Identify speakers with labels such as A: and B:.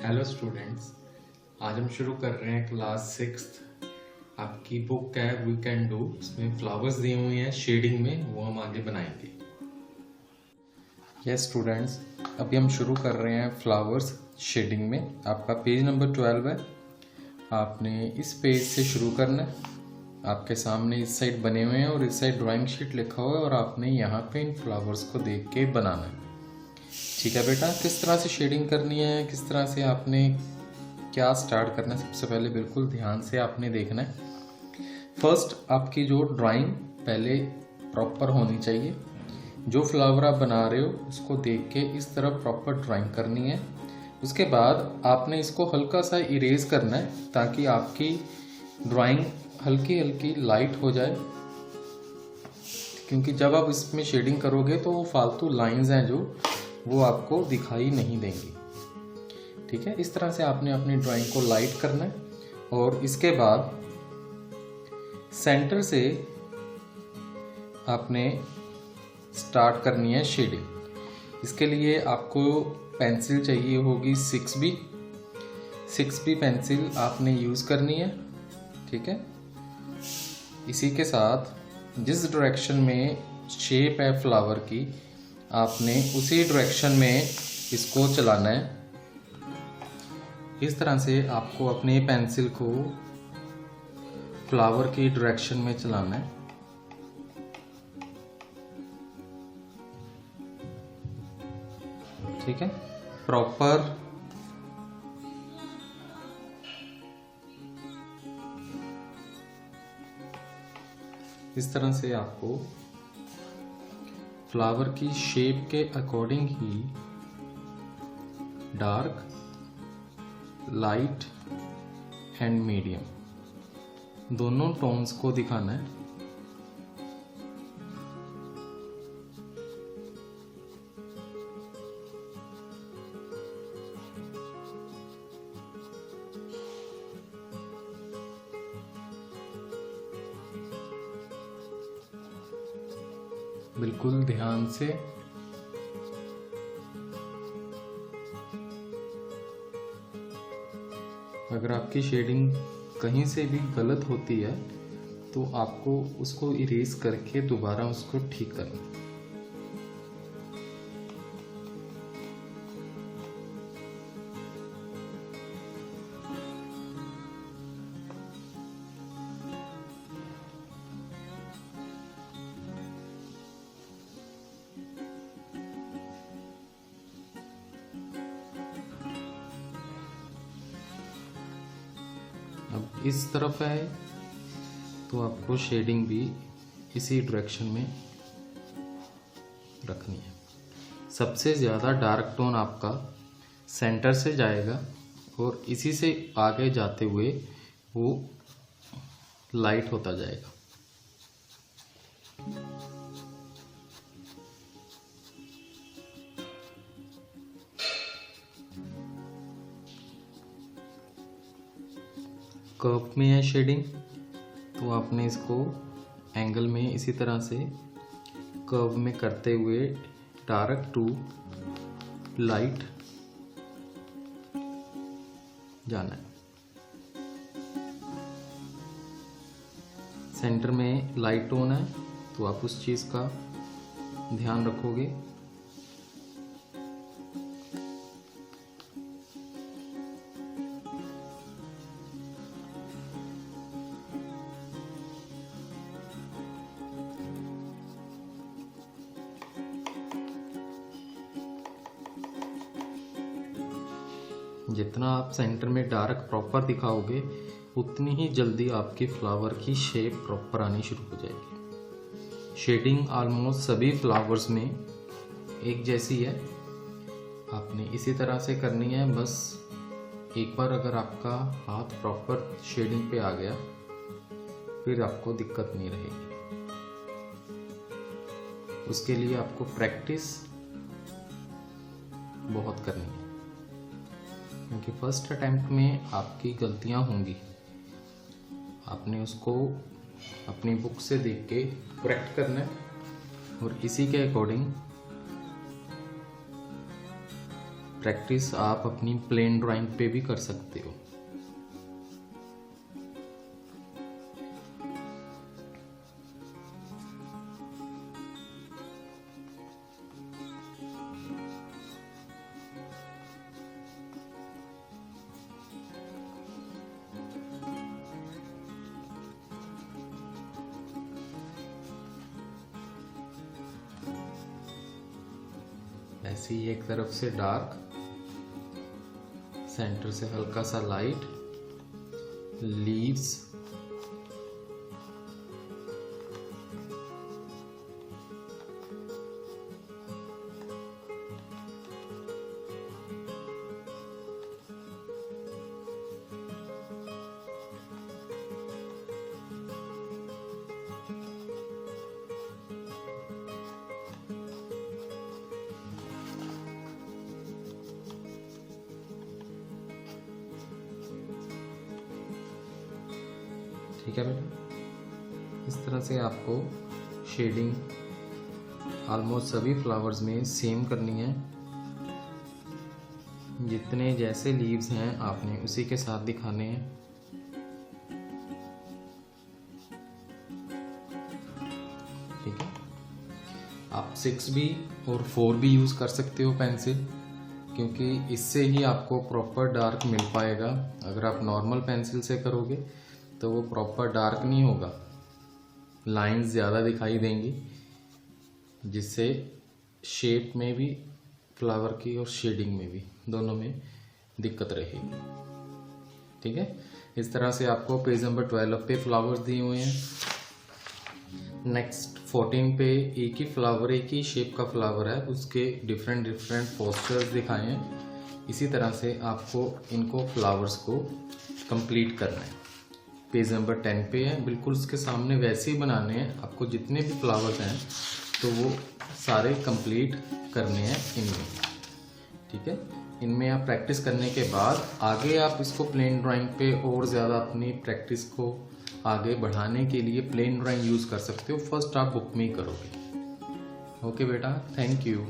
A: Hello students, आज हम शुरू कर रहे हैं क्लास 6th। आपकी बुक है वी कैन डू, इसमें फ्लावर्स दिए हुए हैं शेडिंग में, वो हम आगे बनाएंगे। यस स्टूडेंट्स, अभी हम शुरू कर रहे हैं फ्लावर्स शेडिंग में। आपका पेज नंबर 12 है। आपने इस पेज से शुरू करना है। आपके सामने इस साइड बने हुए हैं और इस साइड ड्राइंग शीट लिखा हुआ है और आपने यहाँ पे इन फ्लावर्स को देख के बनाना है। ठीक है बेटा, किस तरह से शेडिंग करनी है, किस तरह से आपने क्या स्टार्ट करना है, सबसे पहले बिल्कुल ध्यान से आपने देखना है। फर्स्ट आपकी जो ड्राइंग पहले प्रॉपर होनी चाहिए। जो फ्लावर आप बना रहे हो उसको देख के इस तरह प्रॉपर ड्राइंग करनी है। उसके बाद आपने इसको हल्का सा इरेज करना है ताकि आपकी ड्राइंग हल्की हल्की लाइट हो जाए, क्योंकि जब आप इसमें शेडिंग करोगे तो वो फालतू लाइंस हैं जो वो आपको दिखाई नहीं देंगी। ठीक है, इस तरह से आपने अपनी ड्राइंग को लाइट करना है और इसके बाद सेंटर से आपने स्टार्ट करनी है शेडिंग। इसके लिए आपको पेंसिल चाहिए होगी 6B पेंसिल आपने यूज़ करनी है। ठीक है, इसी के साथ जिस डायरेक्शन में शेप है फ्लावर की, आपने उसी डायरेक्शन में इसको चलाना है। इस तरह से आपको अपने पेंसिल को फ्लावर की डायरेक्शन में चलाना है। ठीक है, प्रॉपर इस तरह से आपको फ्लावर की शेप के according he dark, light and medium दोनों टोन्स को दिखाना है। बिल्कुल ध्यान से। अगर आपकी शेडिंग कहीं से भी गलत होती है तो आपको उसको इरेज करके दोबारा उसको ठीक करना है। अब इस तरफ है तो आपको शेडिंग भी इसी डायरेक्शन में रखनी है। सबसे ज़्यादा डार्क टोन आपका सेंटर से जाएगा और इसी से आगे जाते हुए वो लाइट होता जाएगा। कर्व में है शेडिंग तो आपने इसको एंगल में इसी तरह से कर्व में करते हुए डार्क टू लाइट जाना है। सेंटर में लाइट टोन है तो आप उस चीज़ का ध्यान रखोगे। जितना आप सेंटर में डार्क प्रॉपर दिखाओगे उतनी ही जल्दी आपकी फ्लावर की शेप प्रॉपर आनी शुरू हो जाएगी। शेडिंग ऑलमोस्ट सभी फ्लावर्स में एक जैसी है, आपने इसी तरह से करनी है। बस एक बार अगर आपका हाथ प्रॉपर शेडिंग पे आ गया फिर आपको दिक्कत नहीं रहेगी। उसके लिए आपको प्रैक्टिस बहुत करनी है, क्योंकि फर्स्ट अटेम्प्ट में आपकी गलतियां होंगी। आपने उसको अपनी बुक से देख के करेक्ट करना है और इसी के अकॉर्डिंग प्रैक्टिस आप अपनी प्लेन ड्राइंग पे भी कर सकते हो। ऐसे ही एक तरफ से डार्क, सेंटर से हल्का सा लाइट, लीव्स, ठीक है बेटा। इस तरह से आपको शेडिंग ऑलमोस्ट सभी फ्लावर्स में सेम करनी है। जितने जैसे लीव्स हैं आपने उसी के साथ दिखाने हैं। ठीक है, आप 6B और 4B यूज़ कर सकते हो पेंसिल, क्योंकि इससे ही आपको प्रॉपर डार्क मिल पाएगा। अगर आप नॉर्मल पेंसिल से करोगे तो वो प्रॉपर डार्क नहीं होगा, लाइंस ज़्यादा दिखाई देंगी, जिससे शेप में भी फ्लावर की और शेडिंग में भी दोनों में दिक्कत रहेगी। ठीक है, इस तरह से आपको पेज नंबर 12 पे फ्लावर्स दिए हुए हैं। नेक्स्ट 14 पे एक ही फ्लावर, एक ही शेप का फ्लावर है, उसके डिफरेंट पोस्टर्स दिखाए हैं। इसी तरह से आपको इनको फ्लावर्स को कंप्लीट करना है। पेज नंबर 10 पे है, बिल्कुल उसके सामने वैसे ही बनाने हैं आपको। जितने भी फ्लावर्स हैं तो वो सारे कंप्लीट करने हैं इनमें। ठीक है, इनमें आप प्रैक्टिस करने के बाद आगे आप इसको प्लेन ड्राइंग पे और ज़्यादा अपनी प्रैक्टिस को आगे बढ़ाने के लिए प्लेन ड्राइंग यूज़ कर सकते हो। फर्स्ट आप बुक में ही करोगे। ओके बेटा, थैंक यू।